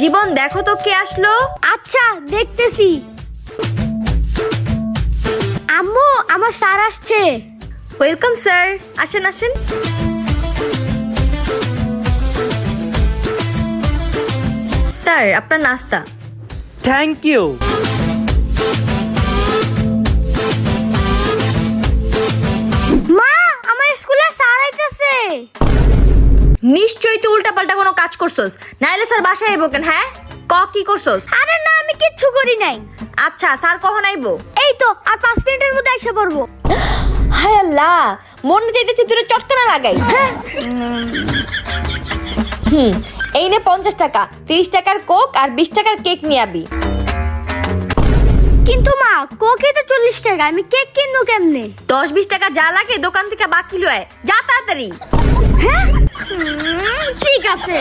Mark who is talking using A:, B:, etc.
A: জীবন দেখো তো কে আসলো।
B: আচ্ছা দেখতেছি। আম্মু আমার স্যার আসছে।
A: ওয়েলকাম স্যার, আসেন আসেন। স্যার আপনার নাস্তা।
C: Thank you.
B: মা আমার স্কুলে স্যার আইতাছে।
A: নিশ্চয়ই তুই উল্টাপাল্টা কোনো কাজ করছস, নাইলে স্যার বাসায় আইবো কেন? হ্যাঁ কি করছস?
B: আরে না আমি কিচ্ছু করি নাই।
A: আচ্ছা স্যার কখন আইবো?
B: এই তো আর 5 মিনিটের মধ্যে এসে পড়বো।
A: হায় আল্লাহ, মনে চাইতেছে দূরে চটকানা লাগাই। এই নে 50 টাকা, 30 টাকার কোক আর 20 টাকার কেক নিয়ে আবি।
B: কিন্তু মা কোকে তো 40 টাকা, আমি কেক কিনবো কেমনে?
A: 10-20 টাকা যা লাগে দোকান থেকে বাকি লয়, যা তাড়াতাড়ি।
B: ঠিক আছে।